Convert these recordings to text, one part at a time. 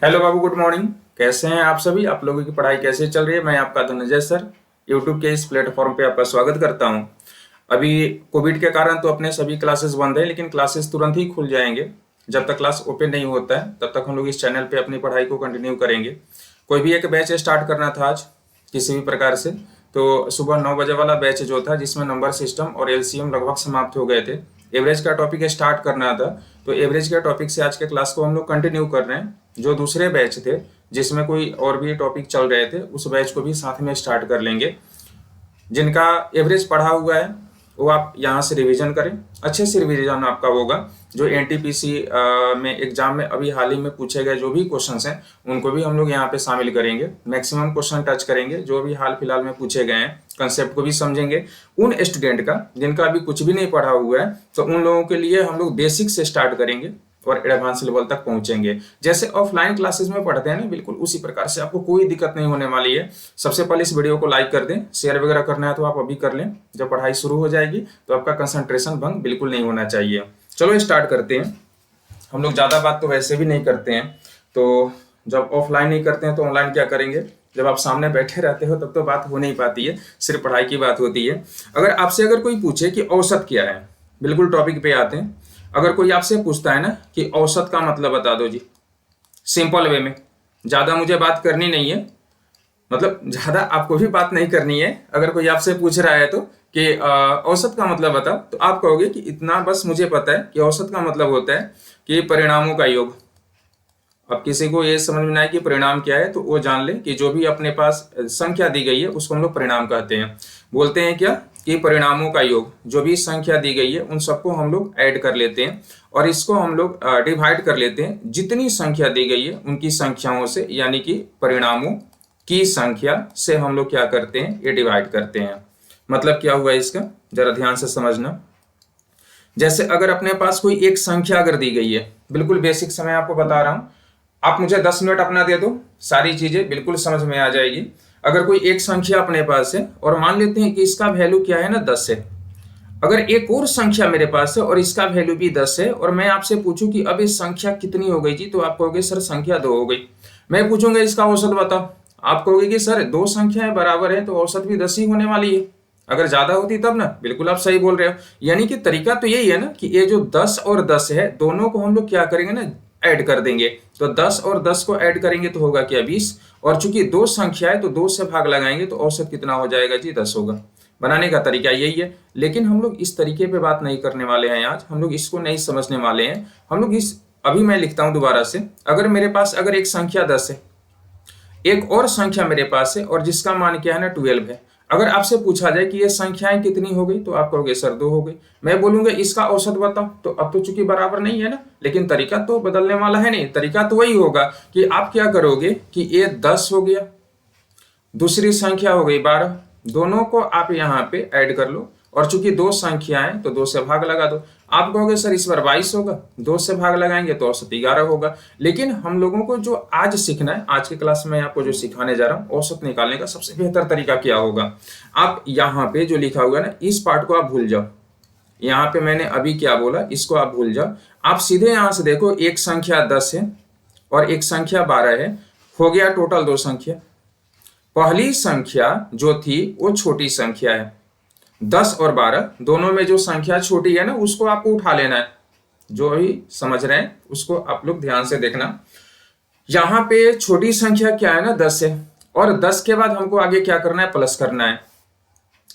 Hello बाबू, good morning. कैसे हैं आप सभी? आप लोगों की पढ़ाई कैसे चल रही है? मैं आपका धनंजय सर यूट्यूब के इस प्लेटफॉर्म पे आपका स्वागत करता हूं। अभी कोविड के कारण तो अपने सभी क्लासेस बंद है, लेकिन क्लासेस तुरंत ही खुल जाएंगे। जब तक क्लास ओपन नहीं होता है तब तक हम लोग इस चैनल पे अपनी पढ़ाई को कंटिन्यू करेंगे। कोई भी एक बैच स्टार्ट करना था आज किसी भी प्रकार से, तो सुबह 9 बजे वाला बैच जो था, जिसमें नंबर सिस्टम और एलसीएम लगभग समाप्त हो गए थे। एवरेज का टॉपिक स्टार्ट करना था, तो एवरेज के टॉपिक से आज के क्लास को हम लोग कंटिन्यू कर रहे हैं। जो दूसरे बैच थे जिसमें कोई और भी टॉपिक चल रहे थे, उस बैच को भी साथ में स्टार्ट कर लेंगे। जिनका एवरेज पढ़ा हुआ है वो आप यहाँ से रिवीजन करें, अच्छे से रिवीजन आपका होगा। जो एनटीपीसी में एग्जाम में अभी हाल ही में पूछे गए जो भी क्वेश्चंस हैं, उनको भी हम लोग यहाँ पे शामिल करेंगे। मैक्सिमम क्वेश्चन टच करेंगे जो भी हाल फिलहाल में पूछे गए हैं, कंसेप्ट को भी समझेंगे। उन स्टूडेंट का जिनका अभी कुछ भी नहीं पढ़ा हुआ है, तो उन लोगों के लिए हम लोग बेसिक से स्टार्ट करेंगे और एडवांस लेवल तक पहुंचेंगे। जैसे ऑफलाइन क्लासेस में पढ़ते हैं ना, बिल्कुल उसी प्रकार से आपको कोई दिक्कत नहीं होने वाली है। सबसे पहले इस वीडियो को लाइक कर दें, शेयर वगैरह करना है तो आप अभी कर लें। जब पढ़ाई शुरू हो जाएगी तो आपका कंसंट्रेशन भंग बिल्कुल नहीं होना चाहिए। चलो स्टार्ट करते हैं। हम लोग ज़्यादा बात तो वैसे भी नहीं करते हैं, तो जब ऑफलाइन नहीं करते हैं तो ऑनलाइन क्या करेंगे? जब आप सामने बैठे रहते हो तब तो बात हो नहीं पाती है, सिर्फ पढ़ाई की बात होती है। अगर कोई पूछे कि औसत क्या है, बिल्कुल टॉपिक पे आते हैं। अगर कोई आपसे पूछता है ना कि औसत का मतलब बता दो जी, सिंपल वे में, ज़्यादा मुझे बात करनी नहीं है, मतलब ज़्यादा आपको भी बात नहीं करनी है। अगर कोई आपसे पूछ रहा है तो कि औसत का मतलब बताओ, तो आप कहोगे कि इतना बस मुझे पता है कि औसत का मतलब होता है कि परिणामों का योग। अब किसी को ये समझ में ना आए कि परिणाम क्या है, तो वो जान ले कि जो भी अपने पास संख्या दी गई है उसको हम लोग परिणाम कहते हैं। बोलते हैं क्या कि परिणामों का योग, जो भी संख्या दी गई है उन सबको हम लोग ऐड कर लेते हैं और इसको हम लोग डिवाइड कर लेते हैं जितनी संख्या दी गई है उनकी संख्याओं से, यानी कि परिणामों की संख्या से हम लोग क्या करते हैं, ये डिवाइड करते हैं। मतलब क्या हुआ इसका, जरा ध्यान से समझना। जैसे अगर अपने पास कोई एक संख्या अगर दी गई है, बिल्कुल बेसिक समय आपको बता रहा हूं, आप मुझे 10 मिनट अपना दे दो, सारी चीजें बिल्कुल समझ में आ जाएगी। अगर कोई एक संख्या अपने पास है और मान लेते हैं कि इसका वैल्यू क्या है ना, 10 है। अगर एक और संख्या मेरे पास है और इसका वैल्यू भी 10 है, और मैं आपसे पूछूं कि अब इस संख्या कितनी हो गई जी, तो आप कहोगे सर संख्या 2 हो गई। मैं पूछूंगा इसका औसत बताओ, आप कहोगे कि सर दो संख्याएं बराबर है तो औसत भी 10 ही होने वाली है। अगर ज्यादा होती तब ना, बिल्कुल आप सही बोल रहे हो। यानी कि तरीका तो यही है ना कि ये जो 10 और 10 है, दोनों को हम लोग क्या करेंगे ना, ऐड कर देंगे। तो 10 और 10 को ऐड करेंगे तो होगा क्या, 20। और चूंकि दो संख्या है तो 2 से भाग लगाएंगे तो औसत कितना हो जाएगा जी, 10 होगा। बनाने का तरीका यही है, लेकिन हम लोग इस तरीके पे बात नहीं करने वाले हैं आज। हम लोग इसको नहीं समझने वाले हैं। हम लोग इस, अभी मैं लिखता हूं दोबारा से। अगर मेरे पास अगर एक संख्या 10 है, एक और संख्या मेरे पास है और जिसका मान क्या है ना, 12 है। अगर आपसे पूछा जाए कि ये संख्याएं कितनी हो गई, तो आप कहोगे सर 2 हो गई। मैं बोलूंगा इसका औसत बताओ, तो अब तो चूंकि बराबर नहीं है ना, लेकिन तरीका तो बदलने वाला है नहीं। तरीका तो वही होगा कि आप क्या करोगे कि ये 10 हो गया, दूसरी संख्या हो गई 12, दोनों को आप यहाँ पे ऐड कर लो, और चूंकि दो संख्याएं तो 2 से भाग लगा दो। आप कहोगे सर इस बार 22 होगा, 2 से भाग लगाएंगे तो औसत 11 होगा। लेकिन हम लोगों को जो आज सीखना है, आज के क्लास में आपको जो सिखाने जा रहा हूँ, औसत निकालने का सबसे बेहतर तरीका क्या होगा, आप यहाँ पे जो लिखा हुआ है ना, इस पार्ट को आप भूल जाओ। यहाँ पे मैंने अभी क्या बोला, इसको आप भूल जाओ। आप सीधे यहाँ से देखो, एक संख्या 10 है और एक संख्या 12 है, हो गया टोटल 2 संख्या। पहली संख्या जो थी वो छोटी संख्या है, 10 और 12 दोनों में जो संख्या छोटी है ना, उसको आपको उठा लेना है। जो भी समझ रहे हैं उसको आप लोग ध्यान से देखना। यहाँ पे छोटी संख्या क्या है ना, 10 है, और 10 के बाद हमको आगे क्या करना है, प्लस करना है।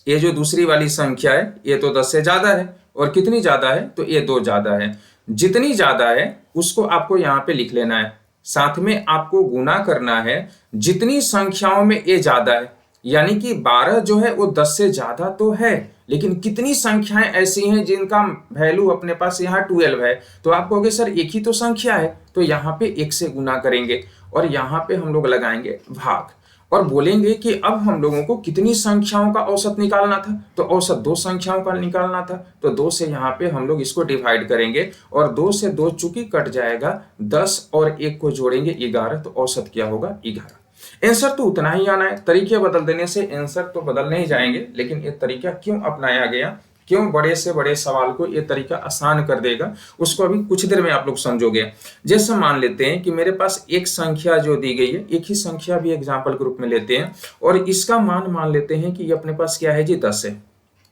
ये जो दूसरी वाली संख्या है ये तो 10 से ज्यादा है, और कितनी ज्यादा है, तो ये 2 ज्यादा है। जितनी ज्यादा है उसको आपको यहाँ पे लिख लेना है, साथ में आपको गुना करना है जितनी संख्याओं में ये ज्यादा है। यानी कि 12 जो है वो 10 से ज्यादा तो है, लेकिन कितनी संख्याएं ऐसी हैं जिनका वैल्यू अपने पास यहाँ 12 है, तो आप कहोगे सर एक ही तो संख्या है, तो यहाँ पे 1 से गुना करेंगे और यहाँ पे हम लोग लगाएंगे भाग, और बोलेंगे कि अब हम लोगों को कितनी संख्याओं का औसत निकालना था, तो औसत 2 संख्याओं का निकालना था। तो 2 से यहाँ पे हम लोग इसको डिवाइड करेंगे, और 2 से 2 चूंकि कट जाएगा, 10 और 1 को जोड़ेंगे 11, तो औसत क्या होगा, 11। आंसर तो उतना ही आना है। तरीके बदल देने से आंसर तो बदल नहीं जाएंगे, लेकिन ये तरीका क्यों अपनाया गया क्यों? बड़े से बड़े सवाल को ये तरीका आसान कर देगा, उसको अभी कुछ देर में आप लोग समझोगे। जैसे मान लेते हैं कि मेरे पास एक संख्या जो दी गई है, एक ही संख्या भी एग्जाम्पल के रूप में लेते हैं और इसका मान लेते हैं कि ये अपने पास क्या है जी, 10 है।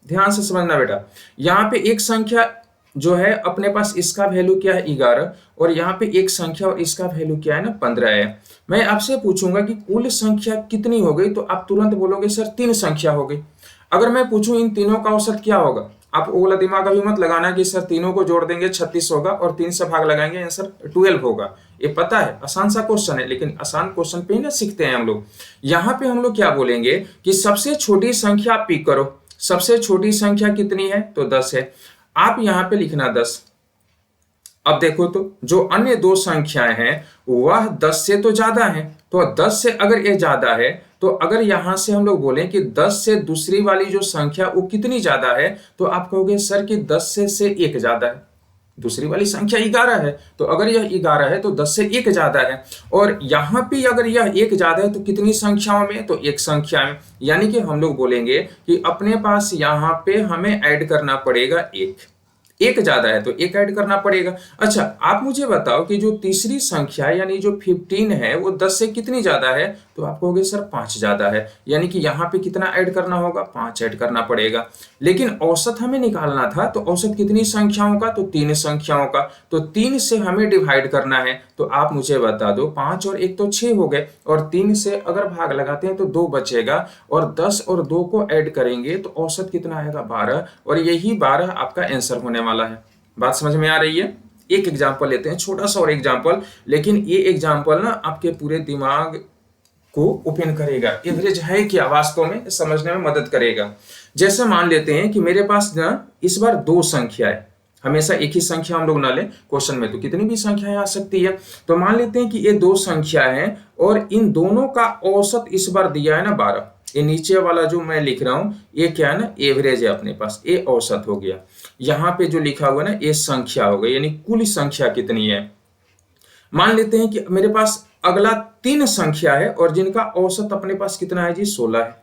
ध्यान से समझना बेटा, यहाँ पे एक संख्या जो है अपने पास, इसका वैल्यू क्या है 11, और यहाँ पे एक संख्या और इसका वैल्यू क्या है ना 15 है। मैं आपसे पूछूंगा कि कुल संख्या कितनी हो गई, तो आप तुरंत बोलोगे सर 3 संख्या हो गई। अगर मैं पूछूं इन तीनों का औसत क्या होगा, आप वो वाला दिमाग अभी मत लगाना कि सर तीनों को जोड़ देंगे 36 होगा और 3 से भाग लगाएंगे आंसर 12 होगा। ये पता है आसान सा क्वेश्चन है, लेकिन आसान क्वेश्चन पे ही ना सीखते हैं हम लोग। यहाँ पे हम लोग क्या बोलेंगे कि सबसे छोटी संख्या आप पिक करो। सबसे छोटी संख्या कितनी है, तो 10 है। आप यहाँ पे लिखना 10। अब देखो तो जो अन्य दो संख्याएं हैं वह 10 से तो ज्यादा है, तो 10 से अगर ये ज्यादा है तो अगर यहां से हम लोग बोलें कि 10 से दूसरी वाली जो संख्या वो कितनी ज्यादा है, तो आप कहोगे सर कि 10 से 1 ज्यादा है। दूसरी वाली संख्या 11 है, तो अगर यह 11 है तो 10 से 1 ज्यादा है। और यहां पे अगर यह 1 ज्यादा है तो कितनी संख्याओं में, तो एक संख्या में। यानी कि हम लोग बोलेंगे कि अपने पास यहां पे हमें ऐड करना पड़ेगा 1 ज्यादा है तो 1 ऐड करना पड़ेगा। अच्छा, आप मुझे बताओ कि जो तीसरी संख्या यानी जो 15 है वो 10 से कितनी ज्यादा है, तो आप कहोगे सर 5 ज्यादा है। यानी कि यहाँ पे कितना ऐड करना होगा, 5 ऐड करना पड़ेगा। लेकिन औसत हमें निकालना था, तो औसत कितनी संख्याओं का, तो 3 संख्याओं का। तो 3 से हमें डिवाइड करना है, तो आप मुझे बता दो 5 और 1 तो 6 हो गए, और 3 से अगर भाग लगाते हैं तो 2 बचेगा, और 10 और 2 को ऐड करेंगे तो औसत कितना आएगा, 12। और यही 12 आपका आंसर होने वाला है। बात समझ में आ रही है? एक एग्जाम्पल लेते हैं, छोटा सा और एग्जाम्पल, लेकिन ये एग्जाम्पल ना आपके पूरे दिमाग को ओपन करेगा। एवरेज है क्या वास्तव में समझने में मदद करेगा। जैसे मान लेते हैं कि मेरे पास ना इस बार 2 संख्या है, हमेशा एक ही संख्या हम लोग ना लें, क्वेश्चन में तो कितनी भी संख्याएं आ सकती है। तो मान लेते हैं कि ये 2 संख्या है और इन दोनों का औसत इस बार दिया है ना 12। ये नीचे वाला जो मैं लिख रहा हूं ये क्या है ना, एवरेज है अपने पास, ये औसत हो गया। यहाँ पे जो लिखा हुआ ना ये संख्या हो गई, यानी कुल संख्या कितनी है। मान लेते हैं कि मेरे पास अगला 3 संख्या है और जिनका औसत अपने पास कितना है जी, 16 है।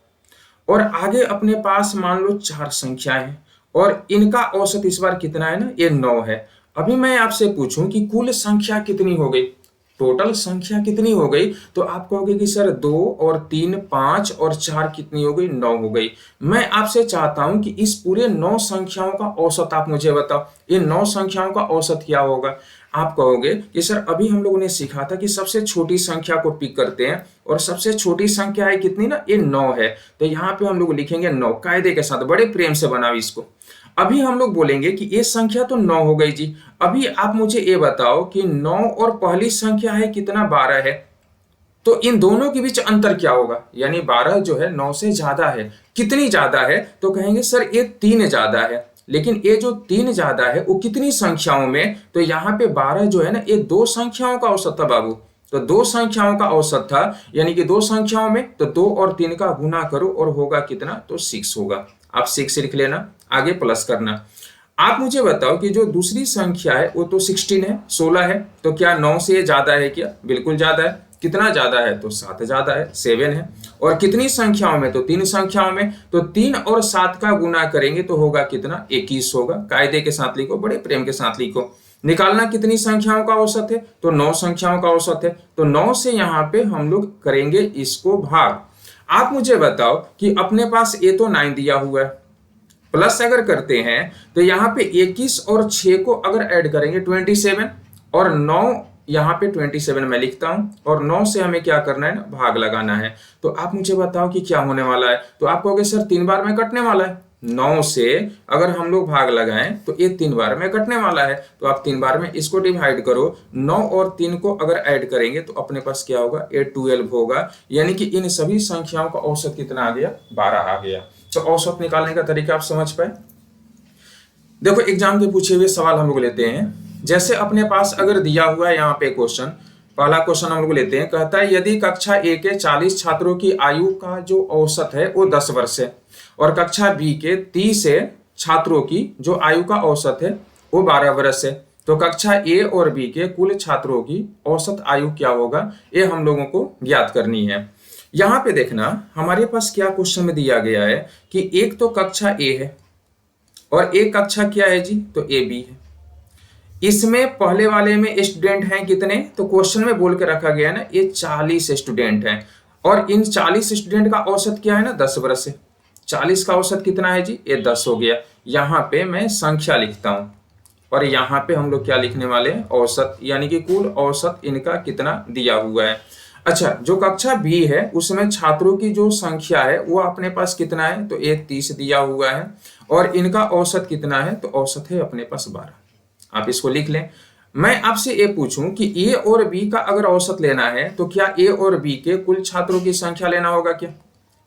और आगे अपने पास मान लो 4 संख्याएं हैं और इनका औसत इस बार कितना है ना, ये 9 है। अभी मैं आपसे पूछूं कि कुल संख्या कितनी हो गई, टोटल संख्या कितनी हो गई, तो आप कहोगे कि सर 2 और 3 5 और 4 कितनी हो गई, 9 हो गई। मैं आपसे चाहता हूं कि इस पूरे 9 संख्याओं का औसत आप मुझे बताओ, ये 9 संख्याओं का औसत क्या होगा। आप कहोगे कि सर अभी हम लोगों ने सीखा था कि सबसे छोटी संख्या को पिक करते हैं, और सबसे छोटी संख्या है कितनी ना, ये 9 है। तो यहाँ पे हम लोग लिखेंगे 9 कायदे के साथ, बड़े प्रेम से बनाओ इसको। अभी हम लोग बोलेंगे कि ये संख्या तो 9 हो गई जी। अभी आप मुझे ये बताओ कि 9 और पहली संख्या है कितना, 12 है, तो इन दोनों के बीच अंतर क्या होगा। यानी 12 जो है 9 से ज्यादा है, कितनी ज्यादा है, तो कहेंगे सर ये 3 ज्यादा है। लेकिन ये जो 3 ज्यादा है वो कितनी संख्याओं में, तो यहाँ पे 12 जो है ना ये 2 संख्याओं का औसत था बाबू, तो 2 संख्याओं का औसत था। यानी कि 2 संख्याओं में तो 2 और 3 का गुना करो और होगा कितना, तो 6 होगा। आप 6 लिख लेना, आगे प्लस करना। आप मुझे बताओ कि जो दूसरी संख्या है वो तो 16 है, 16 है, तो क्या 9 से ज्यादा है क्या, बिल्कुल ज्यादा है। कितना ज्यादा है, तो 7 ज्यादा है, 7 है। और कितनी संख्याओं में, तो 3 संख्याओं में, तो 3 और 7 का गुना करेंगे तो होगा कितना, 21 होगा। कायदे के साथ लिखो, बड़े प्रेम के साथ लिखो। निकालना कितनी संख्याओं का औसत है, तो 9 संख्याओं का औसत है। तो 9 से यहाँ पे हम लोग करेंगे इसको भाग। आप मुझे बताओ कि अपने पास ये तो 9 दिया हुआ है, प्लस अगर करते हैं तो यहाँ पे 21 और 6 को अगर ऐड करेंगे 27, और 9 यहाँ पे 27 मैं लिखता हूं, और 9 से हमें क्या करना है ना, भाग लगाना है। तो आप मुझे बताओ कि क्या होने वाला है, तो आप कहोगे सर 3 बार में कटने वाला है। 9 से अगर हम लोग भाग लगाएं तो ये 3 बार में कटने वाला है, तो आप 3 बार में इसको डिवाइड करो। 9 और 3 को अगर ऐड करेंगे तो अपने पास क्या होगा, ये 12 होगा। यानी कि इन सभी संख्याओं का औसत कितना आ गया, 12 आ गया। तो औसत निकालने का तरीका आप समझ पाए। देखो एग्जाम के पूछे हुए सवाल हम लोग लेते हैं। जैसे अपने पास अगर दिया हुआ है यहाँ पे क्वेश्चन, पहला क्वेश्चन हम लोग लेते हैं। कहता है यदि कक्षा ए के 40 छात्रों की आयु का जो औसत है वो 10 वर्ष है, और कक्षा बी के 30 छात्रों की जो आयु का औसत है वो 12 वर्ष है, तो कक्षा ए और बी के कुल छात्रों की औसत आयु क्या होगा, ये हम लोगों को ज्ञात करनी है। यहाँ पे देखना हमारे पास क्या क्वेश्चन में दिया गया है कि एक तो कक्षा ए है और एक कक्षा क्या है जी, तो ए बी है। इसमें पहले वाले में स्टूडेंट हैं कितने, तो क्वेश्चन में बोल के रखा गया ना ये 40 स्टूडेंट हैं, और इन 40 स्टूडेंट का औसत क्या है ना 10 वर्ष है। 40 का औसत कितना है जी, ये 10 हो गया। यहाँ पे मैं संख्या लिखता हूँ और यहाँ पे हम लोग क्या लिखने वाले हैं, औसत, यानी कि कुल औसत इनका कितना दिया हुआ है। अच्छा, जो कक्षा बी है उसमें छात्रों की जो संख्या है वो अपने पास कितना है, तो एक 30 दिया हुआ है, और इनका औसत कितना है, तो औसत है अपने पास 12। आप इसको लिख लें। मैं आपसे ये पूछूं कि ए और बी का अगर औसत लेना है तो क्या ए और बी के कुल छात्रों की संख्या लेना होगा क्या?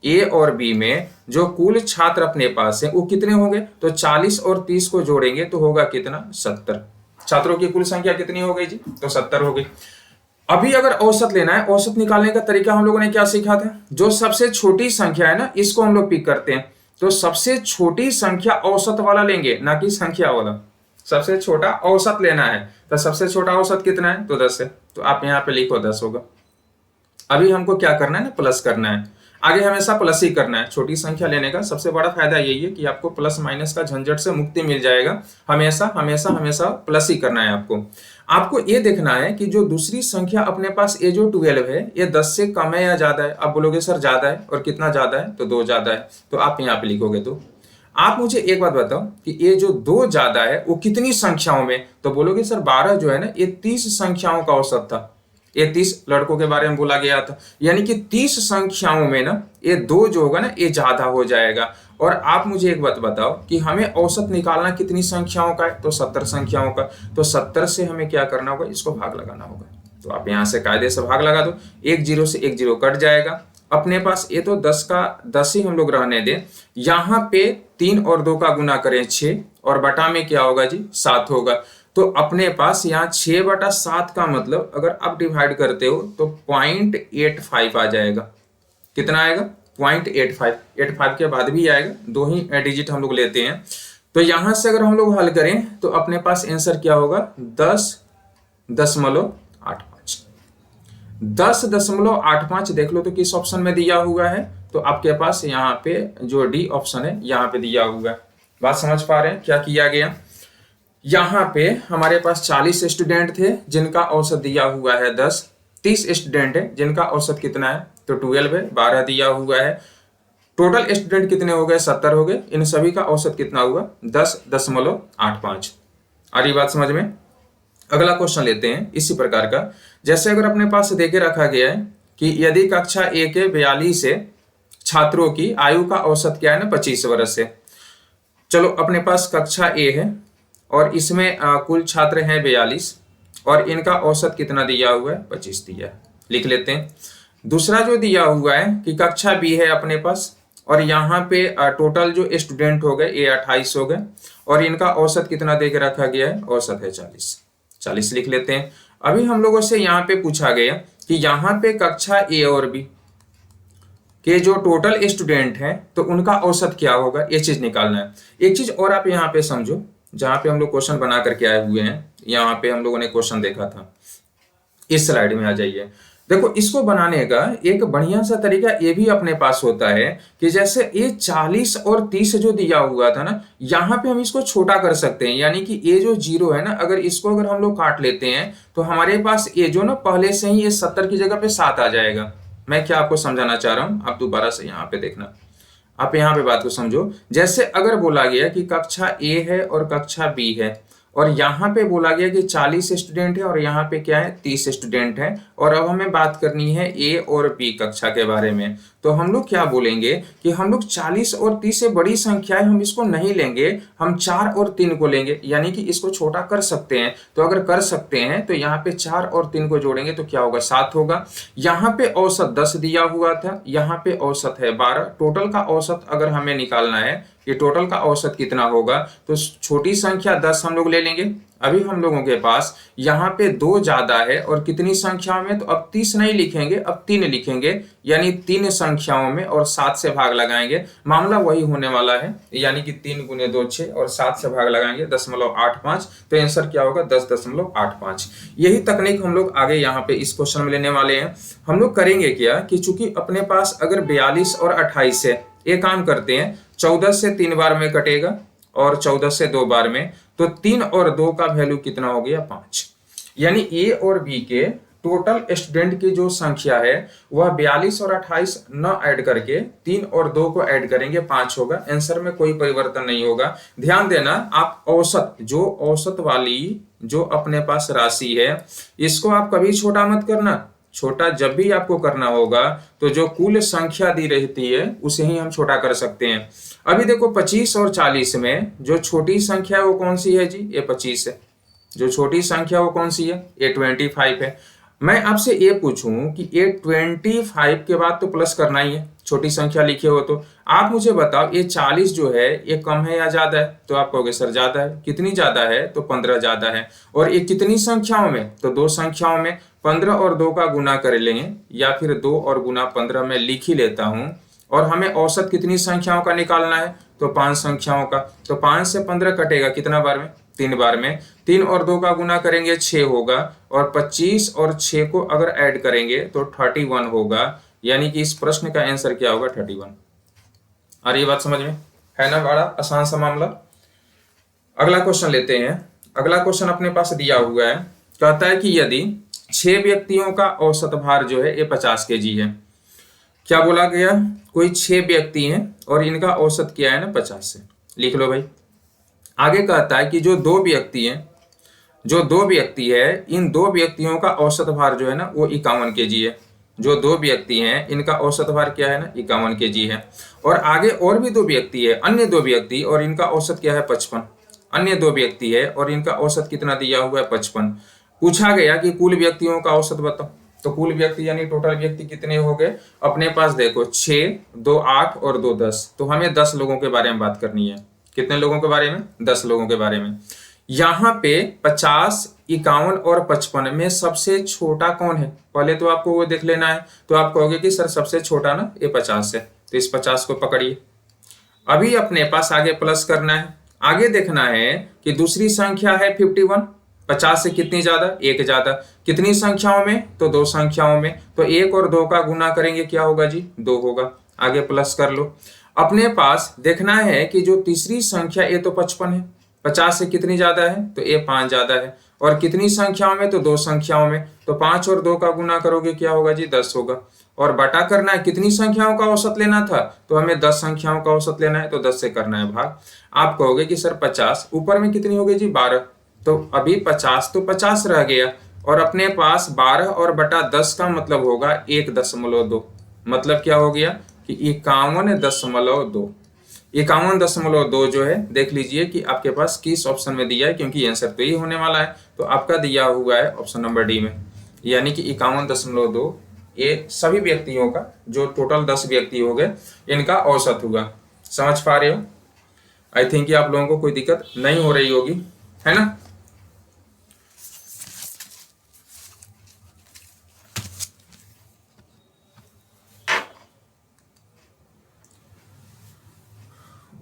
ए और बी में जो कुल छात्र अपने पास है वो कितने होंगे, तो 40 और 30 को जोड़ेंगे तो होगा कितना, 70। छात्रों की कुल संख्या कितनी हो गई जी, तो 70 हो गई। अभी अगर औसत लेना है, औसत निकालने का तरीका हम लोगों ने क्या सीखा था, जो सबसे छोटी संख्या है ना इसको हम लोग पिक करते हैं, तो सबसे छोटी संख्या औसत वाला लेंगे, ना कि संख्या वाला। सबसे छोटा औसत लेना है, तो सबसे छोटा औसत कितना है, तो 10 है, तो आप यहाँ पे लिखो 10 होगा। अभी हमको क्या करना है ना, प्लस करना है। आगे हमेशा प्लस ही करना है। छोटी संख्या लेने का सबसे बड़ा फायदा यही है कि आपको प्लस माइनस का झंझट से मुक्ति मिल जाएगा। हमेशा हमेशा हमेशा प्लस ही करना है आपको। आपको ये देखना है कि जो दूसरी संख्या अपने पास ये जो 12 है ये 10 से कम है या ज्यादा है। आप बोलोगे सर ज्यादा है, और कितना ज्यादा है, तो 2 ज्यादा है, तो आप यहाँ पे लिखोगे। तो आप मुझे एक बात बताओ कि ये जो 2 ज्यादा है वो कितनी संख्याओं में, तो बोलोगे सर 12 जो है ना ये 30 संख्याओं का औसत था। ये 30 लड़कों के बारे में बोला गया था, यानी कि 30 संख्याओं में ना ये 2 जो होगा ना ये ज्यादा हो जाएगा। और आप मुझे एक बात बताओ कि हमें औसत निकालना कितनी संख्याओं का है, तो 70 संख्याओं का। तो 70 से हमें क्या करना होगा, इसको भाग लगाना होगा। तो आप यहाँ से कायदे से भाग लगा दो, 1 0 से 1 0 कट जाएगा। अपने पास ये तो 10 का 10 ही हम लोग रहने दें। यहाँ पे 3 और 2 का गुना करें 6, और बटा में क्या होगा जी, 7 होगा। तो अपने पास यहाँ 6/7 का मतलब अगर आप डिवाइड करते हो तो 0.85 आ जाएगा। कितना आएगा, 0.85। 85 के बाद भी आएगा, 2 ही डिजिट हम लोग लेते हैं। तो यहां से अगर हम लोग हल करें तो अपने पास आंसर क्या होगा, 10.85। 10.85 देख लो तो किस ऑप्शन में दिया हुआ है, तो आपके पास यहाँ पे जो डी ऑप्शन है यहाँ पे दिया हुआ है। बात समझ पा रहे हैं क्या किया गया। यहाँ पे हमारे पास 40 स्टूडेंट थे जिनका औसत दिया हुआ है 10। 30 स्टूडेंट है जिनका औसत कितना है, तो 12 है, 12 दिया हुआ है। टोटल स्टूडेंट कितने हो गए, 70 हो गए। इन सभी का औसत कितना हुआ, 10.85। आ रही बात समझ में। अगला क्वेश्चन लेते हैं इसी प्रकार का। जैसे अगर अपने पास देके रखा गया है कि यदि कक्षा ए के 42 छात्रों की आयु का औसत क्या है ना, 25 वर्ष है। चलो अपने पास कक्षा ए है और इसमें कुल छात्र हैं 42, और इनका औसत कितना दिया हुआ है, 25 दिया है। लिख लेते हैं। दूसरा जो दिया हुआ है कि कक्षा बी है अपने पास, और यहाँ पे टोटल जो स्टूडेंट हो गए ये 28 हो गए, और इनका औसत कितना दे के रखा गया है, औसत है 40 लिख लेते हैं। अभी हम लोगों से यहाँ पे पूछा गया कि यहाँ पे कक्षा ए और बी के जो टोटल स्टूडेंट हैं तो उनका औसत क्या होगा, ये चीज निकालना है। एक चीज और आप यहाँ पे समझो, जहां पे हम लोग क्वेश्चन बना करके आए हुए हैं, यहाँ पे हम लोगों ने क्वेश्चन देखा था, इस स्लाइड में आ जाइए। देखो इसको बनाने का एक बढ़िया सा तरीका ये भी अपने पास होता है कि जैसे ये 40 और 30 जो दिया हुआ था ना, यहाँ पे हम इसको छोटा कर सकते हैं। यानी कि ये जो 0 है ना, अगर इसको अगर हम लोग काट लेते हैं तो हमारे पास ये जो ना पहले से ही ये 70 की जगह पे 7 आ जाएगा। मैं क्या आपको समझाना चाह रहा हूँ, आप दोबारा से यहाँ पे देखना। आप यहाँ पे बात को समझो। जैसे अगर बोला गया कि कक्षा ए है और कक्षा बी है, और यहाँ पे बोला गया कि 40 स्टूडेंट है और यहाँ पे क्या है, 30 स्टूडेंट है, और अब हमें बात करनी है ए और बी कक्षा के बारे में। तो हम लोग क्या बोलेंगे कि हम लोग 40 और 30 से बड़ी संख्या है, हम इसको नहीं लेंगे, हम 4 और 3 को लेंगे। यानी कि इसको छोटा कर सकते हैं। तो अगर कर सकते हैं तो यहाँ पे 4 और 3 को जोड़ेंगे तो क्या होगा, 7 होगा। यहाँ पे औसत 10 दिया हुआ था, यहाँ पे औसत है 12। टोटल का औसत अगर हमें निकालना है कि टोटल का औसत कितना होगा, तो छोटी संख्या 10 हम लोग ले लेंगे। अभी हम लोगों के पास यहाँ पे 2 ज्यादा है और कितनी संख्याओं में, तो अब 30 नहीं लिखेंगे, अब 3 लिखेंगे। यानी 3 संख्याओं में और 7 से भाग लगाएंगे। मामला वही होने वाला है, यानी कि 3 गुने 2 6 और 7 से भाग लगाएंगे 10.85। तो आंसर क्या होगा, 10.85। यही तकनीक हम लोग आगे यहाँ पे इस क्वेश्चन में लेने वाले हैं। हम लोग करेंगे क्या कि चूंकि अपने पास अगर 42 और 28 है, एक काम करते हैं, 14 से 3 बार में कटेगा और 14 से 2 बार में, तो 3 और 2 का वैल्यू कितना हो गया 5। यानी ए और बी के टोटल स्टूडेंट की जो संख्या है वह 42 और 28 न ऐड करके 3 और 2 को ऐड करेंगे 5 होगा। आंसर में कोई परिवर्तन नहीं होगा। ध्यान देना, आप औसत, जो औसत वाली जो अपने पास राशि है इसको आप कभी छोटा मत करना। छोटा जब भी आपको करना होगा तो जो कुल संख्या दी रहती है उसे ही हम छोटा कर सकते हैं। अभी देखो 25 और 40 में जो छोटी संख्या है वो कौन सी है जी? ये 25 है। जो छोटी संख्या वो कौन सी है? ये 25 है। मैं आपसे ये पूछूं कि ये 25 के बाद तो प्लस करना ही है, छोटी संख्या लिखे हो तो। आप मुझे बताओ ये 40 जो है ये कम है या ज्यादा है? तो आप कहोगे सर ज्यादा है। कितनी ज्यादा है? तो 15 ज्यादा है। और ये कितनी संख्याओं में? तो 2 संख्याओं में। 15 और 2 का गुना कर लेंगे, या फिर 2 और गुना 15 में लिख ही लेता हूं। और हमें औसत कितनी संख्याओं का निकालना है? तो 5 संख्याओं का। तो 5 से 15 कटेगा कितना बार में? 3 बार में। 3 और 2 का गुना करेंगे 6 होगा, और 25 और 6 को अगर ऐड करेंगे तो 31 होगा। यानी कि इस प्रश्न का आंसर क्या होगा? 31। और ये बात समझ में है ना? बड़ा आसान सा मामला। अगला क्वेश्चन लेते हैं। अगला क्वेश्चन अपने पास दिया हुआ है, कहता है कि यदि 6 व्यक्तियों का औसत भार जो है ये 50 kg है। क्या बोला गया? कोई 6 व्यक्ति हैं और इनका औसत क्या है ना 50 से। लिख लो भाई। आगे कहता है कि जो 2 व्यक्ति हैं, जो 2 व्यक्ति है, इन 2 व्यक्तियों का औसत भार जो है ना वो 51 kg है। जो 2 व्यक्ति हैं इनका औसत भार क्या है ना 51 kg है। और आगे और भी 2 व्यक्ति है, अन्य 2 व्यक्ति, और इनका औसत क्या है 55। अन्य 2 व्यक्ति है और इनका औसत कितना दिया हुआ है 55। पूछा गया कि कुल व्यक्तियों का औसत बताओ। तो कुल व्यक्ति यानी टोटल व्यक्ति कितने हो गए अपने पास? देखो 6, 2 8 और 2 10। तो हमें 10 लोगों के बारे में बात करनी है। कितने लोगों के बारे में? 10 लोगों के बारे में। यहाँ पे 50, 51 और 55 में सबसे छोटा कौन है? पहले तो आपको वो देख लेना है। तो आप कहोगे कि सर सबसे छोटा ना ये 50 है, तो इस 50 को पकड़िए। अभी अपने पास आगे प्लस करना है। आगे देखना है कि दूसरी संख्या है 51। 50 से कितनी ज्यादा? 1 ज्यादा। कितनी संख्याओं में? तो 2 संख्याओं में। तो 1 और 2 का गुना करेंगे क्या होगा जी? 2 होगा। आगे प्लस कर लो। अपने पास देखना है कि जो तीसरी संख्या ये तो 55 है। 50 से कितनी ज्यादा है? तो ये 5 ज्यादा है। और कितनी संख्याओं में? तो 2 संख्याओं में। तो 5 और 2 का गुना करोगे क्या होगा जी? 10 होगा। और बटा करना है, कितनी संख्याओं का औसत लेना था? तो हमें 10 संख्याओं का औसत लेना है, तो 10 से करना है भाग। आप कहोगे कि सर 50 ऊपर में कितनी हो गई जी? 12। तो अभी 50 तो 50 रह गया, और अपने पास 12 और बटा 10 का मतलब होगा 1.2। मतलब क्या हो गया कि 51.2। 51.2 जो है देख लीजिए कि आपके पास किस ऑप्शन में दिया है, क्योंकि आंसर तो यही होने वाला है। तो आपका दिया हुआ है ऑप्शन नंबर डी में, यानी कि 51.2 ये सभी व्यक्तियों का, जो टोटल 10 व्यक्ति हो गए, इनका औसत हुआ। समझ पा रहे हो? आई थिंक कि आप लोगों को कोई दिक्कत नहीं हो रही होगी, है ना?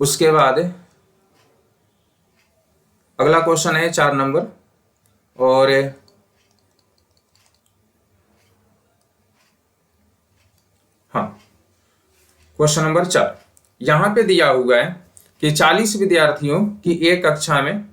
उसके बाद अगला क्वेश्चन है 4 नंबर, और हाँ क्वेश्चन नंबर 4 यहां पे दिया हुआ है कि 40 विद्यार्थियों की एक कक्षा में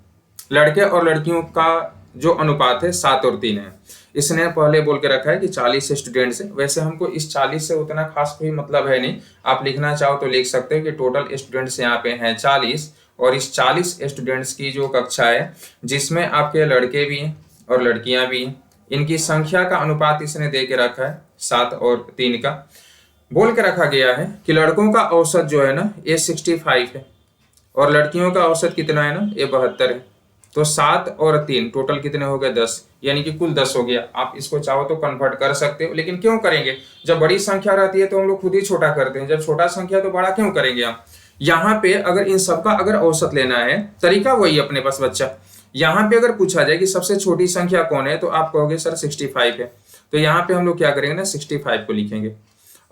लड़के और लड़कियों का जो अनुपात है 7 और 3 है। इसने पहले बोल के रखा है कि 40 स्टूडेंट्स है। वैसे हमको इस 40 से उतना खास कोई मतलब है नहीं, आप लिखना चाहो तो लिख सकते हो कि टोटल स्टूडेंट्स यहाँ पे हैं 40, और इस 40 स्टूडेंट्स की जो कक्षा है जिसमें आपके लड़के भी हैं और लड़कियां भी हैं, इनकी संख्या का अनुपात इसने दे के रखा है 7 और 3 का। बोल के रखा गया है कि लड़कों का औसत जो है ना ये 65 है, और लड़कियों का औसत कितना है ना ये 72 है। तो 7 और 3 टोटल कितने हो गए? 10, यानी कि कुल 10 हो गया। आप इसको चाहो तो कन्वर्ट कर सकते हो, लेकिन क्यों करेंगे? जब बड़ी संख्या रहती है तो हम लोग खुद ही छोटा करते हैं, जब छोटा संख्या तो बड़ा क्यों करेंगे आप? यहाँ पे अगर इन सबका अगर औसत लेना है, तरीका वही अपने पास बच्चा। यहाँ पे अगर पूछा जाए कि सबसे छोटी संख्या कौन है, तो आप कहोगे सर 65 है। तो यहाँ पे हम लोग क्या करेंगे ना 65 को लिखेंगे।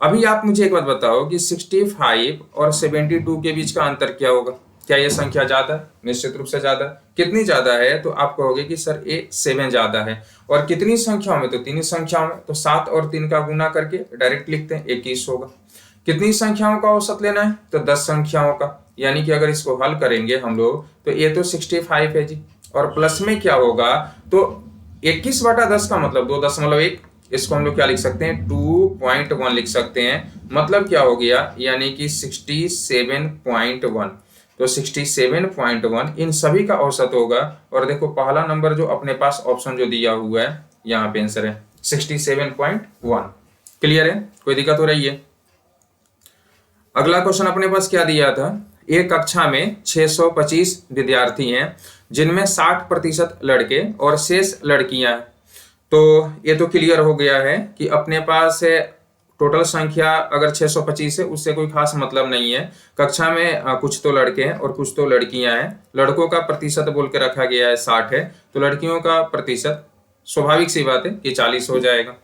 अभी आप मुझे एक बात बताओ कि 65 और 72 के बीच का अंतर क्या होगा? क्या ये संख्या ज्यादा है? निश्चित रूप से ज्यादा। कितनी ज्यादा है? तो आप कहोगे कि सर ये 7 ज्यादा है। और कितनी संख्याओं में? तो 3 संख्याओं में। तो 7 और 3 का गुना करके डायरेक्ट लिखते हैं, 21 होगा। कितनी संख्याओं का औसत लेना है? तो 10 संख्याओं का। यानी कि अगर इसको हल करेंगे हम लोग तो ये तो 65 है जी, और प्लस में क्या होगा तो 21/10 का मतलब 2.1, इसको हम लोग क्या लिख सकते हैं 2.1 लिख सकते हैं, मतलब क्या हो गया यानी कि 67.1। तो 67.1 इन सभी का औसत होगा। और देखो पहला नंबर जो अपने पास ऑप्शन जो दिया हुआ है यहाँ पे आंसर है 67.1। क्लियर है, कोई दिक्कत हो रही है? अगला क्वेश्चन अपने पास क्या दिया था, एक कक्षा में 625 विद्यार्थी हैं जिनमें 60% लड़के और शेष लड़कियां हैं। तो ये तो क्लियर हो गया है कि अपने पास टोटल संख्या अगर 625 है उससे कोई खास मतलब नहीं है। कक्षा में कुछ तो लड़के हैं और कुछ तो लड़कियां हैं। लड़कों का प्रतिशत बोल के रखा गया है 60 है, तो लड़कियों का प्रतिशत स्वाभाविक सी बात है कि 40 हो जाएगा।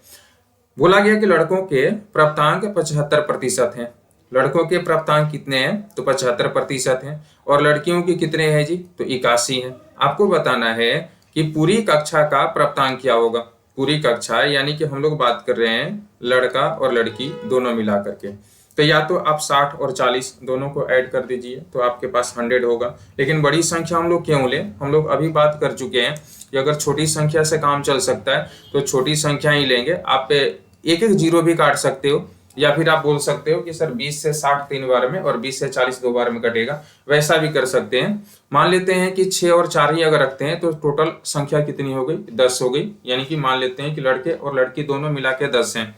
बोला गया कि लड़कों के प्राप्तांक 75% हैं। लड़कों के प्राप्तांक कितने हैं तो 75% हैं, और लड़कियों के कितने हैं जी तो 81 हैं। आपको बताना है कि पूरी कक्षा का प्राप्तांक क्या होगा। पूरी कक्षा यानी कि हम लोग बात कर रहे हैं लड़का और लड़की दोनों मिला करके, तो या तो आप 60 और 40 दोनों को ऐड कर दीजिए तो आपके पास 100 होगा। लेकिन बड़ी संख्या हम लोग क्यों लें, हम लोग अभी बात कर चुके हैं कि अगर छोटी संख्या से काम चल सकता है तो छोटी संख्या ही लेंगे। आप एक एक जीरो भी काट सकते हो, या फिर आप बोल सकते हो कि सर 20 से 60 3 बार में और 20 से 40 2 बार में कटेगा, वैसा भी कर सकते हैं। मान लेते हैं कि 6 और 4 ही अगर रखते हैं तो टोटल संख्या कितनी हो गई 10 हो गई, यानी कि मान लेते हैं कि लड़के और लड़की दोनों मिला के 10 हैं।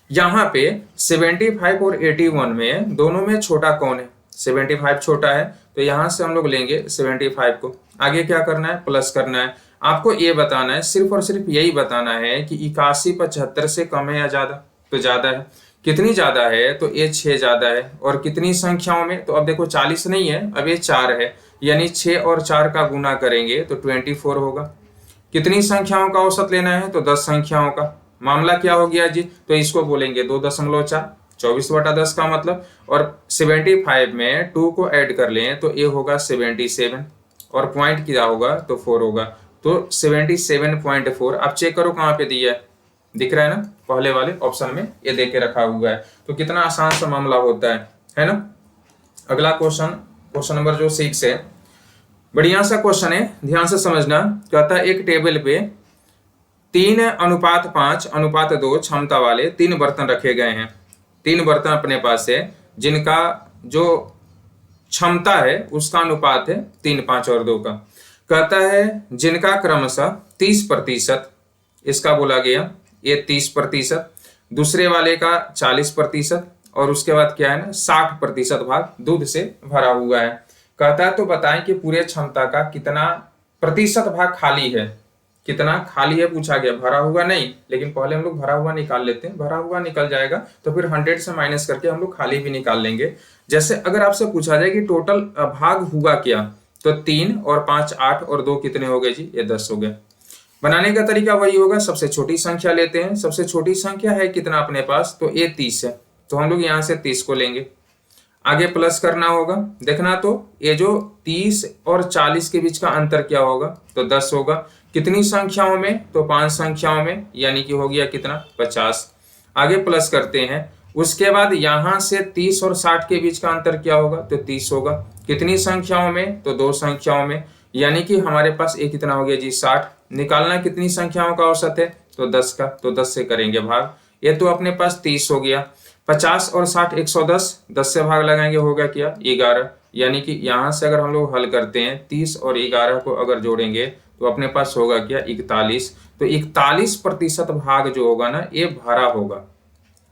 यहाँ पे 75 और 81 में दोनों में छोटा कौन है, 75 छोटा है, तो यहाँ से हम लोग लेंगे 75 को। आगे क्या करना है प्लस करना है। आपको ये बताना है, सिर्फ और सिर्फ यही बताना है कि 81 75 से कम है या ज्यादा, तो ज्यादा है। कितनी ज्यादा है तो ये 6 ज्यादा है। और कितनी संख्याओं में, तो अब देखो 40 नहीं है, अब ये 4 है, यानी 6 और 4 का गुना करेंगे तो 24 होगा। कितनी संख्याओं का औसत लेना है तो 10 संख्याओं का। मामला क्या हो गया जी, तो इसको बोलेंगे 2.4, 24/10 का मतलब। और 75 में 2 को ऐड कर लें तो ये होगा 77, और पॉइंट क्या होगा तो 4 होगा, तो 77.4। आप चेक करो कहाँ पे दिया है, दिख रहा है ना, पहले वाले ऑप्शन में ये दे के रखा हुआ है। तो कितना आसान सा मामला होता है ना। अगला क्वेश्चन नंबर जो 6 है, बढ़िया सा क्वेश्चन है, ध्यान से समझना। कहता है एक टेबल पे 3:5:2 क्षमता वाले 3 बर्तन रखे गए हैं। 3 बर्तन अपने पास है जिनका जो क्षमता है उसका अनुपात है 3, 5 और 2 का। कहता है जिनका क्रमशः 30%, इसका बोला गया ये 30%, दूसरे वाले का 40%, और उसके बाद क्या है ना 60% भाग दूध से भरा हुआ है। कहता है तो बताएं कि पूरे क्षमता का कितना प्रतिशत भाग खाली है। कितना खाली है पूछा गया, भरा हुआ नहीं, लेकिन पहले हम लोग भरा हुआ निकाल लेते हैं। भरा हुआ निकल जाएगा तो फिर 100 से माइनस करके हम लोग खाली भी निकाल लेंगे। जैसे अगर आपसे पूछा जाए कि टोटल भाग हुआ क्या, तो 3 और 5 8 और 2 कितने हो गए जी, ये 10 हो गए। बनाने का तरीका वही होगा, सबसे छोटी संख्या लेते हैं। सबसे छोटी संख्या है कितना अपने पास, तो ये 30 है, तो हम लोग यहाँ से 30 को लेंगे। आगे प्लस करना होगा। देखना तो ये जो 30 और 40 के बीच का अंतर क्या होगा, तो 10 होगा। कितनी संख्याओं में, तो 5 संख्याओं में, यानी कि हो गया कितना 50। आगे प्लस करते हैं। उसके बाद यहाँ से 30 और 60 के बीच का अंतर क्या होगा, तो 30 होगा। कितनी संख्याओं में, तो 2 संख्याओं में, यानी कि हमारे पास एक कितना हो गया जी 60। निकालना कितनी संख्याओं का औसत है, तो 10 का, तो 10 से करेंगे भाग। ये तो अपने पास 30 हो गया। 50 और 60 110, 10 से भाग लगाएंगे होगा क्या 11, यानी कि यहाँ से अगर हम लोग हल करते हैं 30 और 11 को अगर जोड़ेंगे तो अपने पास होगा क्या 41। तो 41% भाग जो होगा ना ये भरा होगा।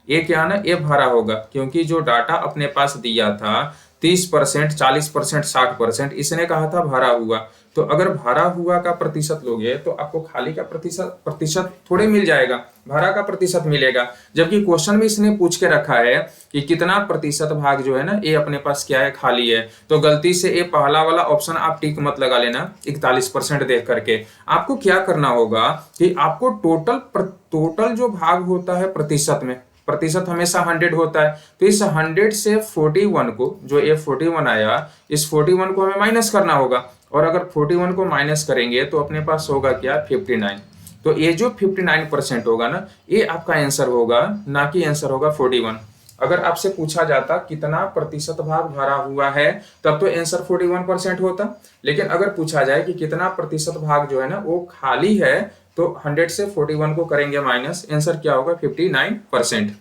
ये क्या ना ये भरा होगा, क्योंकि जो डाटा अपने पास दिया था 30%, 40%, 60%, इसने कहा था भरा हुआ। तो अगर भरा हुआ का प्रतिशत लोगे तो आपको खाली का प्रतिशत थोड़े मिल जाएगा, भरा का प्रतिशत मिलेगा। जबकि क्वेश्चन में इसने पूछ के रखा है कि कितना प्रतिशत भाग जो है ना ये अपने पास क्या है खाली है। तो गलती से ये पहला वाला ऑप्शन आप टिक मत लगा लेना 41% देख करके। आपको क्या करना होगा कि आपको टोटल जो भाग होता है प्रतिशत में, प्रतिशत हमेशा 100 होता है, तो इस 100 से 41 को, जो ये 41 आया, इस 41 को हमें माइनस करना होगा। और अगर 41 को माइनस करेंगे तो अपने पास होगा क्या 59। तो ये जो 59% होगा ना ये आपका आंसर होगा, ना कि आंसर होगा 41। अगर आपसे पूछा जाता कितना प्रतिशत भाग भरा हुआ है तब तो आंसर 41% होता, लेकिन अगर पूछा जाए कि कितना प्रतिशत भाग जो है ना वो खाली है तो 100 से 41 को करेंगे माइनस, आंसर क्या होगा 59%।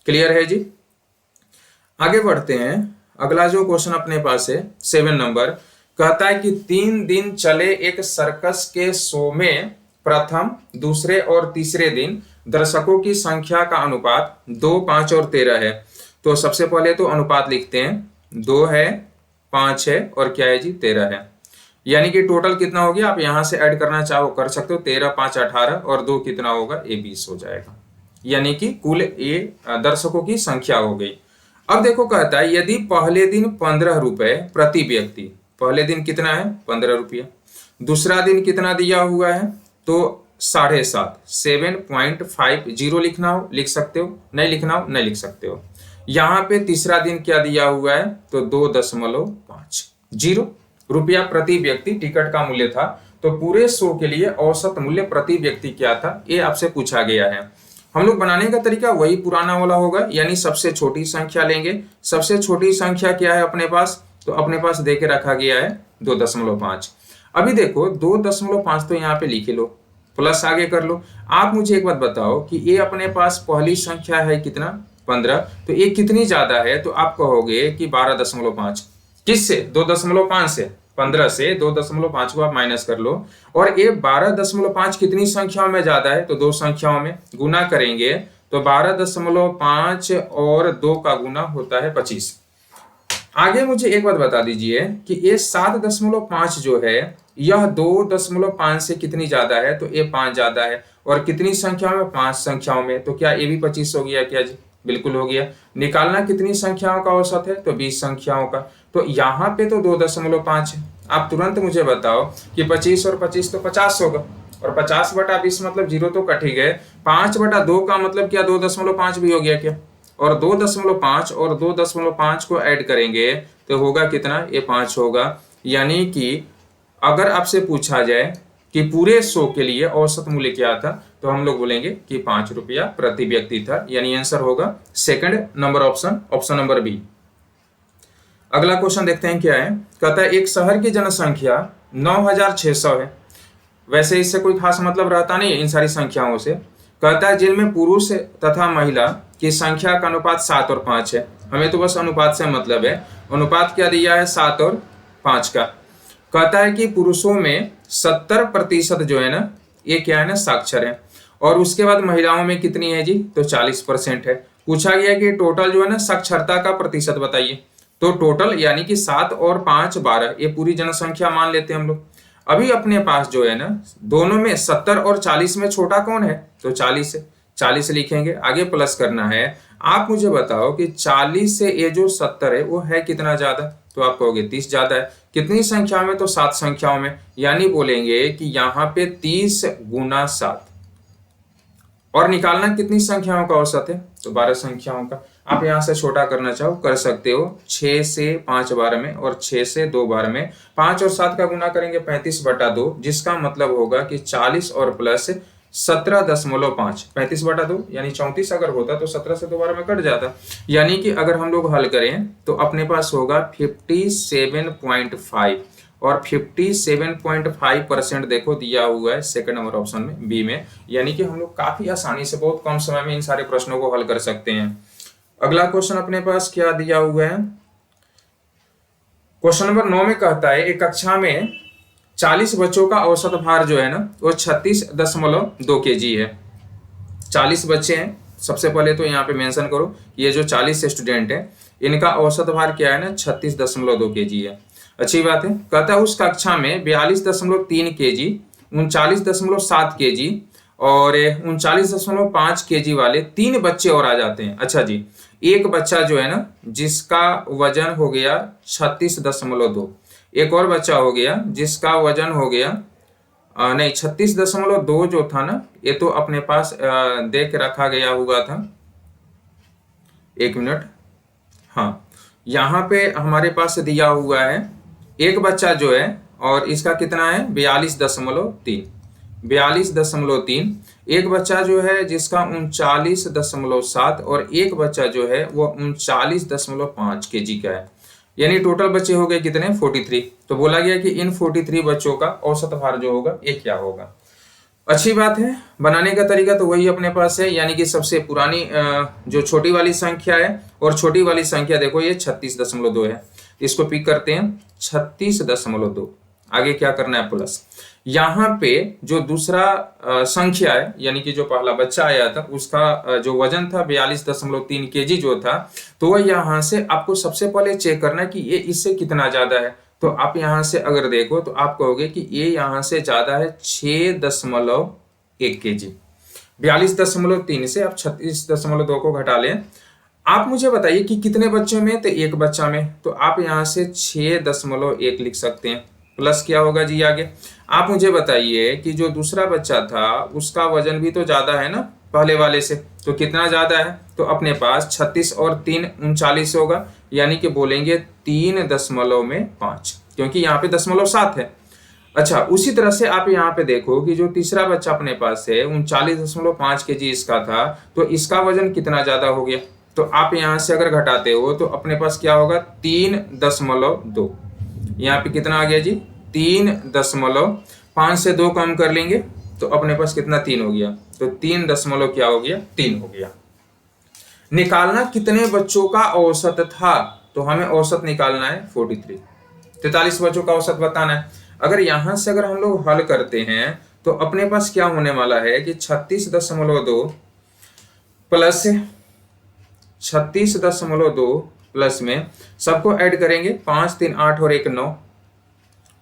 क्लियर है जी। आगे बढ़ते हैं। अगला जो क्वेश्चन अपने पास है 7 नंबर, कहता है कि 3 दिन चले एक सर्कस के शो में प्रथम, दूसरे और तीसरे दिन दर्शकों की संख्या का अनुपात 2, 5 और 13 है। तो सबसे पहले तो अनुपात लिखते हैं, 2 है, 5 है और क्या है जी 13 है। यानी कि टोटल कितना हो गया, आप यहां से ऐड करना चाहो कर सकते हो, 13, 5, 18 और 2 कितना होगा, ये 20 हो जाएगा। यानी कि कुल ये दर्शकों की संख्या हो गई। अब देखो कहता है यदि पहले दिन 15 रुपए प्रति व्यक्ति, पहले दिन कितना है 15 रुपया, दूसरा दिन कितना दिया हुआ है तो 7.5, 7.50 लिखना हो लिख सकते हो, नहीं लिखना हो नहीं लिख सकते हो। यहाँ पे तीसरा दिन क्या दिया हुआ है तो 2.50 रुपया प्रति व्यक्ति टिकट का मूल्य था। तो पूरे शो के लिए औसत मूल्य प्रति व्यक्ति क्या था ये आपसे पूछा गया है। हम लोग बनाने का तरीका वही पुराना वाला होगा, यानी सबसे छोटी संख्या लेंगे। सबसे छोटी संख्या क्या है अपने पास, तो अपने पास दे के रखा गया है 2.5। अभी देखो 2.5 तो यहाँ पे लिख लो, प्लस आगे कर लो। आप मुझे एक बात बताओ कि ये अपने पास पहली संख्या है कितना 15, तो ये कितनी ज्यादा है, तो आप कहोगे कि 12.5। किससे 2.5 से, 15 से 2.5 को आप माइनस कर लो। और ये 12.5 कितनी संख्याओं में ज्यादा है, तो 2 संख्याओं में गुना करेंगे तो 12.5 और 2 का गुना होता है 25। आगे मुझे एक बात बता दीजिए कि ये 7.5 जो है यह 2.5 से कितनी ज्यादा है, तो ये 5 ज्यादा है। और कितनी संख्याओं में, 5 संख्याओं में, तो क्या ये भी 25 हो गया क्या जी, बिल्कुल हो गया। निकालना कितनी संख्याओं का औसत है, तो 20 संख्याओं का। तो यहाँ पे तो 2.5 है। आप तुरंत मुझे बताओ कि 25 और 25 तो 50 होगा, और 50/20 मतलब 0 तो कट ही गए। 5/2 का मतलब क्या 2.5 भी हो गया क्या, और 2.5 और 2.5 को ऐड करेंगे तो होगा कितना, ये 5 होगा। यानी कि अगर आपसे पूछा जाए कि पूरे शो के लिए औसत मूल्य क्या था, तो हम लोग बोलेंगे कि 5 रुपया प्रति व्यक्ति था। यानी आंसर होगा second number option, option number B. अगला क्वेश्चन देखते हैं क्या है। कहता है एक शहर की जनसंख्या 9600 है। वैसे इससे कोई खास मतलब रहता नहीं है इन सारी संख्याओं से। कहता है जिनमें पुरुष तथा महिला की संख्या का अनुपात 7 और 5 है। हमें तो बस अनुपात से मतलब है। अनुपात क्या दिया है 7 और 5 का। कहता है कि पुरुषों में 70% जो है ना ये क्या है ना साक्षर है, और उसके बाद महिलाओं में कितनी है जी, तो 40% है। पूछा गया कि टोटल जो है ना साक्षरता का प्रतिशत बताइए। तो टोटल यानी कि 7 और 5 12, ये पूरी जनसंख्या मान लेते हैं हम लोग। अभी अपने पास जो है ना दोनों में 70 और 40 में छोटा कौन है, तो 40 है। 40 लिखेंगे, आगे प्लस करना है। आप मुझे बताओ कि 40 से ये जो 70 है वो है कितना ज्यादा, तो आप कहोगे 30 ज्यादा है। कितनी संख्या में, तो 7 संख्याओं में। यानी बोलेंगे कि यहाँ पे 30 गुना 7। और निकालना कितनी संख्याओं का औसत है, तो 12 संख्याओं का। आप यहां से छोटा करना चाहो कर सकते हो, 6 से 5 बार में और 6 से 2 बार में। 5 और 7 का गुना करेंगे 35/2, जिसका मतलब होगा कि 40 और प्लस 17.5, 35/2 यानी 34 अगर होता तो 17 से 2 बार में कट जाता। यानी कि अगर हम लोग हल करें तो अपने पास होगा 57.5, और 57.5% देखो दिया हुआ है सेकंड नंबर ऑप्शन में बी में। यानी कि हम लोग काफी आसानी से बहुत कम समय में इन सारे प्रश्नों को हल कर सकते हैं। अगला क्वेश्चन अपने पास क्या दिया हुआ है, क्वेश्चन नंबर 9 में कहता है एक कक्षा में 40 बच्चों का औसत भार जो है ना वो 36.2 kg है। 40 बच्चे हैं। सबसे पहले तो यहाँ पे मेंशन करो ये जो 40 स्टूडेंट है इनका औसत भार क्या है ना 36.2 kg है। अच्छी बात है। कहता है उस कक्षा में 42.3 kg, 39.7 kg और 39.5 kg वाले 3 बच्चे और आ जाते हैं। अच्छा जी, एक बच्चा जो है ना जिसका वजन हो गया 36.2, एक और बच्चा हो गया जिसका वजन हो गया नहीं 36.2 जो था ना ये तो अपने पास देख रखा गया हुआ था। एक मिनट, हाँ यहाँ पे हमारे पास दिया हुआ है एक बच्चा जो है और इसका कितना है 42.3। 42.3, एक बच्चा जो है जिसका 39.7 और एक बच्चा जो है वो 39.5 kg का है। यानी टोटल बच्चे हो गए कितने 43। तो बोला गया कि इन 43 बच्चों का औसत भार जो होगा ये क्या होगा। अच्छी बात है। बनाने का तरीका तो वही अपने पास है, यानी कि सबसे पुरानी जो छोटी वाली संख्या है और छोटी वाली संख्या देखो ये 36.2 है, इसको पिक करते हैं 36.2। आगे क्या करना है प्लस, यहाँ पे जो दूसरा संख्या है यानी कि जो पहला बच्चा आया था उसका जो वजन था 42.3 kg जो था, तो वह यहाँ से आपको सबसे पहले चेक करना है कि ये इससे कितना ज्यादा है। तो आप यहाँ से अगर देखो तो आप कहोगे कि ये यहाँ से ज्यादा है 6.1 kg। 42.3 से आप 36.2 को घटा लें। आप मुझे बताइए कि कितने बच्चों में, तो एक बच्चा में, तो आप यहाँ से 6.1 लिख सकते हैं। प्लस क्या होगा जी आगे, आप मुझे बताइए कि जो दूसरा बच्चा था उसका वजन भी तो ज्यादा है ना पहले वाले से, तो कितना ज्यादा है, तो अपने पास 36 और 3 39 होगा, यानी कि बोलेंगे 3.5, क्योंकि यहाँ पे 0.7 है। अच्छा, उसी तरह से आप यहाँ पे देखो कि जो तीसरा बच्चा अपने पास है 39.5 kg इसका था, तो इसका वजन कितना ज्यादा हो गया। तो आप यहाँ से अगर घटाते हो तो अपने पास क्या होगा 3.2। यहाँ पे कितना आ गया जी 3.5 से 2 कम कर लेंगे तो अपने पास कितना 3 हो गया, तो 3 दशमलव क्या हो गया 3 हो गया। निकालना कितने बच्चों का औसत था, तो हमें औसत निकालना है 43, 43 बच्चों का औसत बताना है। अगर यहां से अगर हम लोग हल करते हैं तो अपने पास क्या होने वाला है कि 36.2 प्लस 36.2 प्लस में सबको ऐड करेंगे 5 3 8 और 1 9,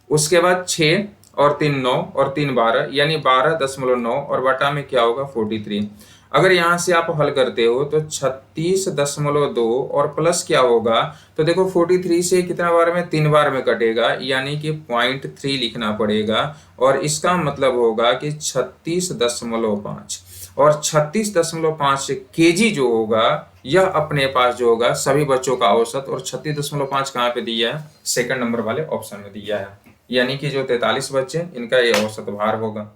उसके बाद 6 और 3 9 और 3 12, यानी 12.9 और बटा में क्या होगा 43। अगर यहाँ से आप हल करते हो तो 36.2 और प्लस क्या होगा, तो देखो 43 से कितना बार में 3 बार में कटेगा, यानी कि 0.3 लिखना पड़ेगा और इसका मतलब होगा कि 36.5 और 36.5 kg जो होगा यह अपने पास जो होगा सभी बच्चों का औसत, और 36.5 कहाँ पे दिया है, सेकंड नंबर वाले ऑप्शन में दिया है, यानी कि जो 43 बच्चे इनका ये औसत भार होगा।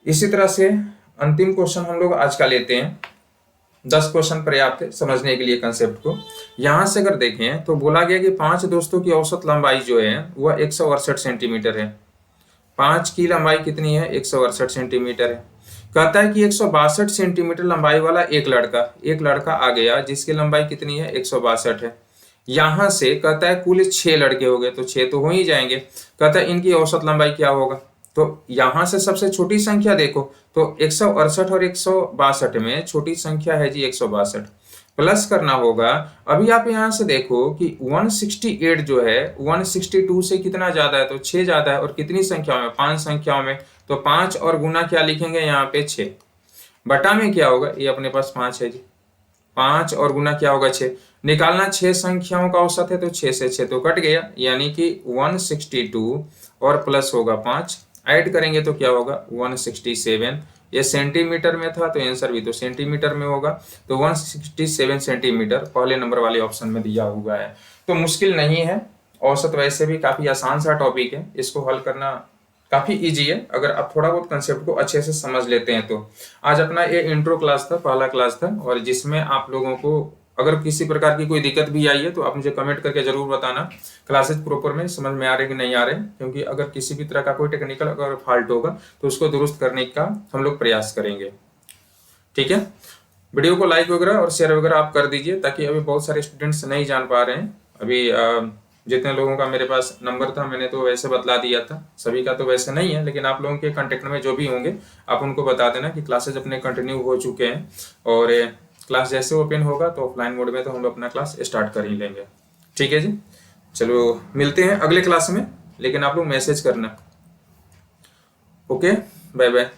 इसी तरह से अंतिम क्वेश्चन हम लोग आज का लेते हैं। 10 क्वेश्चन पर्याप्त है समझने के लिए कंसेप्ट को। यहां से अगर देखें तो बोला गया कि 5 दोस्तों की औसत लंबाई जो है वह 168 सेंटीमीटर है। 5 की लंबाई कितनी है 168 सेंटीमीटर है। कहता है कि 162 सेंटीमीटर लंबाई वाला एक लड़का आ गया जिसकी लंबाई कितनी है 162 है। यहां से कहता है कुल 6 लड़के हो गए, तो 6 तो हो ही जाएंगे। कहता है इनकी औसत लंबाई क्या होगा, तो यहां से सबसे छोटी संख्या देखो तो 168 और 162 में छोटी संख्या है जी 162, प्लस करना होगा। अभी आप यहां से देखो कि 168 जो है 162 से कितना ज्यादा है, तो 6 ज्यादा है, और कितनी संख्याओं में 5 संख्याओं में, तो 5 और गुना क्या लिखेंगे यहाँ पे 6, बटा में क्या होगा ये अपने पास 5 है जी, 5 और गुना क्या होगा 6। निकालना 6 संख्याओं का औसत है, तो 6 से 6 तो कट गया, यानी कि 162 और प्लस होगा 5, ऐड करेंगे तो क्या होगा 167। ये सेंटीमीटर में था तो आंसर भी तो सेंटीमीटर में होगा, तो 167 सेंटीमीटर पहले नंबर वाले ऑप्शन में दिया हुआ है। तो मुश्किल नहीं है, औसत वैसे भी काफी आसान सा टॉपिक है, इसको हल करना काफी इजी है अगर आप थोड़ा बहुत कंसेप्ट को अच्छे से समझ लेते हैं तो। आज अपना ये इंट्रो क्लास था, पहला क्लास था, और जिसमें आप लोगों को अगर किसी प्रकार की कोई दिक्कत भी आई है तो आप मुझे कमेंट करके जरूर बताना, क्लासेस प्रॉपर में समझ में आ रहे कि नहीं आ रहे, क्योंकि अगर किसी भी तरह का कोई टेक्निकल अगर फॉल्ट होगा तो उसको दुरुस्त करने का हम लोग प्रयास करेंगे। ठीक है, वीडियो को लाइक वगैरह और शेयर वगैरह आप कर दीजिए, ताकि अभी बहुत सारे स्टूडेंट्स नहीं जान पा रहे हैं। अभी जितने लोगों का मेरे पास नंबर था मैंने तो वैसे बतला दिया था, सभी का तो वैसे नहीं है, लेकिन आप लोगों के कांटेक्ट में जो भी होंगे आप उनको बता देना कि क्लासेज अपने कंटिन्यू हो चुके हैं, और क्लास जैसे ओपन होगा तो ऑफलाइन मोड में तो हम लोग अपना क्लास स्टार्ट कर ही लेंगे। ठीक है जी, चलो मिलते हैं अगले क्लास में, लेकिन आप लोग मैसेज करना। Okay, bye bye.